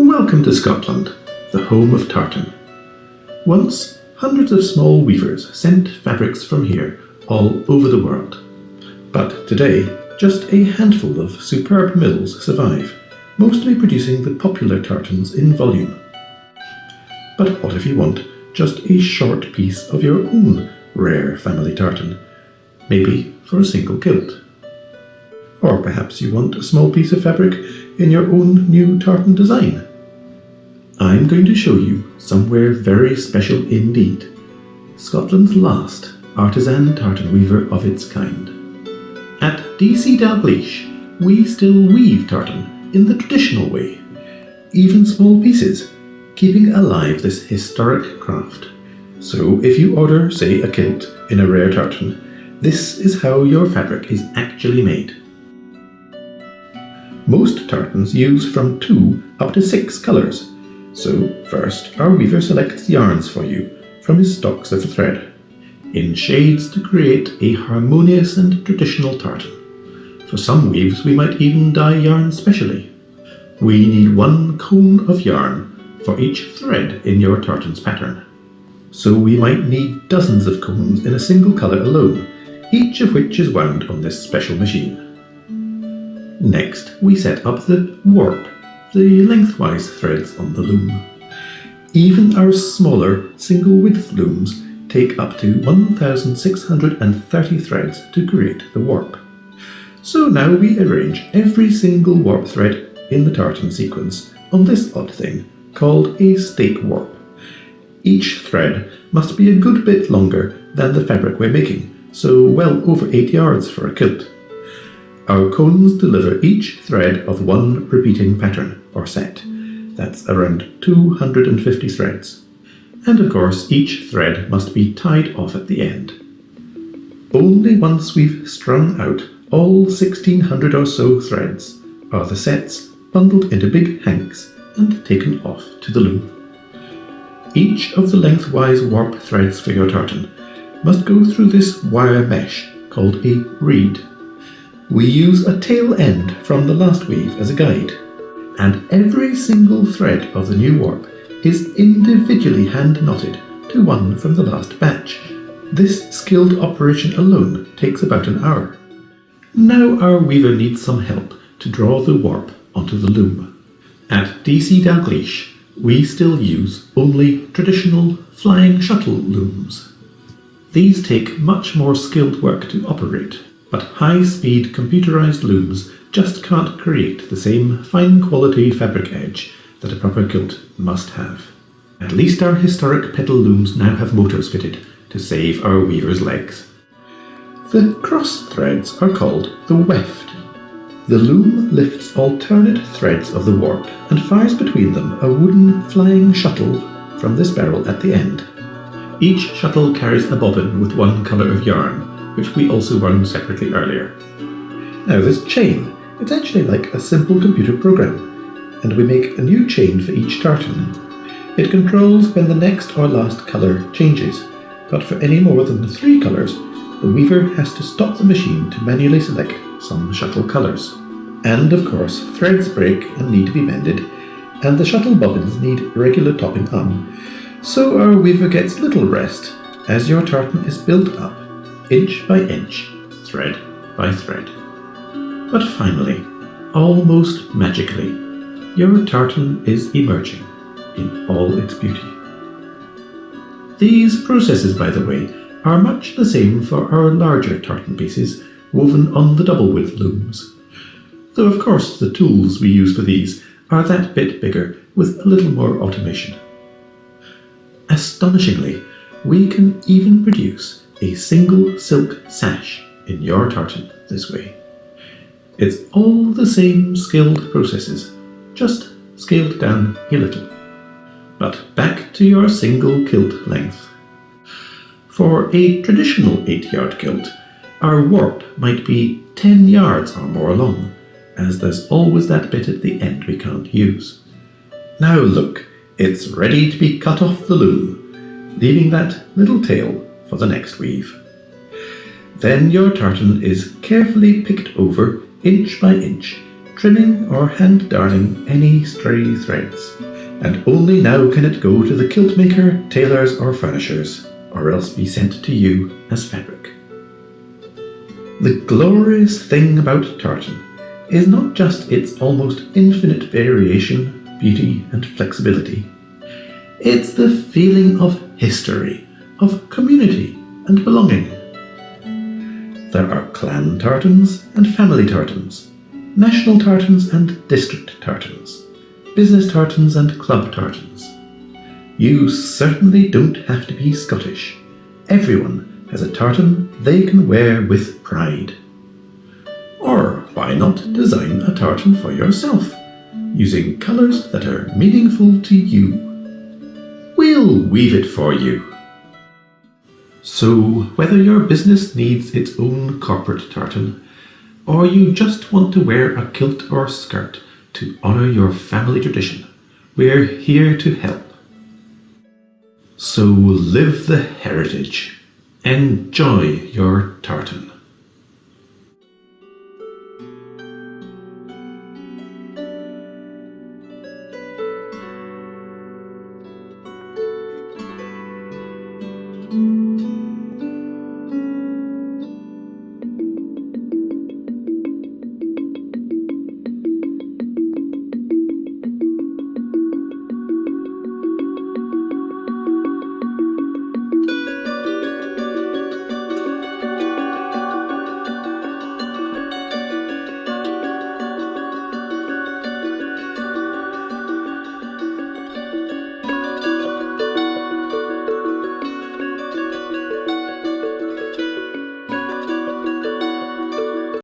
Welcome to Scotland, the home of tartan. Once, hundreds of small weavers sent fabrics from here all over the world. But today, just a handful of superb mills survive, mostly producing the popular tartans in volume. But what if you want just a short piece of your own rare family tartan, maybe for a single kilt? Or perhaps you want a small piece of fabric in your own new tartan design. I'm going to show you somewhere very special indeed. Scotland's last artisan tartan weaver of its kind. At C Dalgliesh, we still weave tartan in the traditional way, even small pieces, keeping alive this historic craft. So if you order, say, a kilt in a rare tartan, this is how your fabric is actually made. Most tartans use from 2 up to 6 colours, so first our weaver selects yarns for you from his stocks of thread, in shades to create a harmonious and traditional tartan. For some weaves we might even dye yarn specially. We need 1 cone of yarn for each thread in your tartan's pattern, so we might need dozens of cones in a single colour alone, each of which is wound on this special machine. Next, we set up the warp, the lengthwise threads on the loom. Even our smaller single-width looms take up to 1,630 threads to create the warp. So now we arrange every single warp thread in the tartan sequence on this odd thing called a stake warp. Each thread must be a good bit longer than the fabric we're making, so well over 8 yards for a kilt. Our cones deliver each thread of 1 repeating pattern, or set. That's around 250 threads. And of course, each thread must be tied off at the end. Only once we've strung out all 1,600 or so threads are the sets bundled into big hanks and taken off to the loom. Each of the lengthwise warp threads for your tartan must go through this wire mesh called a reed. We use a tail end from the last weave as a guide, and every single thread of the new warp is individually hand knotted to one from the last batch. This skilled operation alone takes about an hour. Now our weaver needs some help to draw the warp onto the loom. At C Dalgliesh, we still use only traditional flying shuttle looms. These take much more skilled work to operate, but high-speed computerized looms just can't create the same fine-quality fabric edge that a proper kilt must have. At least our historic pedal looms now have motors fitted to save our weaver's legs. The cross threads are called the weeft. The loom lifts alternate threads of the warp and fires between them a wooden flying shuttle from this barrel at the end. Each shuttle carries a bobbin with 1 colour of yarn, which we also wound separately earlier. Now this chain, it's actually like a simple computer program, and we make a new chain for each tartan. It controls when the next or last colour changes, but for any more than 3 colours, the weaver has to stop the machine to manually select some shuttle colours. And of course, threads break and need to be mended, and the shuttle bobbins need regular topping up. So our weaver gets little rest as your tartan is built up, inch by inch, thread by thread. But finally, almost magically, your tartan is emerging in all its beauty. These processes, by the way, are much the same for our larger tartan pieces woven on the double-width looms. Though of course the tools we use for these are that bit bigger with a little more automation. Astonishingly, we can even produce a single silk sash in your tartan this way. It's all the same skilled processes, just scaled down a little. But back to your single kilt length. For a traditional 8-yard kilt, our warp might be 10 yards or more long, as there's always that bit at the end we can't use. Now look, it's ready to be cut off the loom, leaving that little tail for the next weave. Then your tartan is carefully picked over inch by inch, trimming or hand darning any stray threads, and only now can it go to the kilt maker, tailors or furnishers, or else be sent to you as fabric. The glorious thing about tartan is not just its almost infinite variation, beauty and flexibility. It's the feeling of history, of community and belonging. There are clan tartans and family tartans, national tartans and district tartans, business tartans and club tartans. You certainly don't have to be Scottish. Everyone has a tartan they can wear with pride. Or why not design a tartan for yourself, using colours that are meaningful to you? We'll weave it for you. So, whether your business needs its own corporate tartan, or you just want to wear a kilt or skirt to honour your family tradition, we're here to help. So live the heritage. Enjoy your tartan.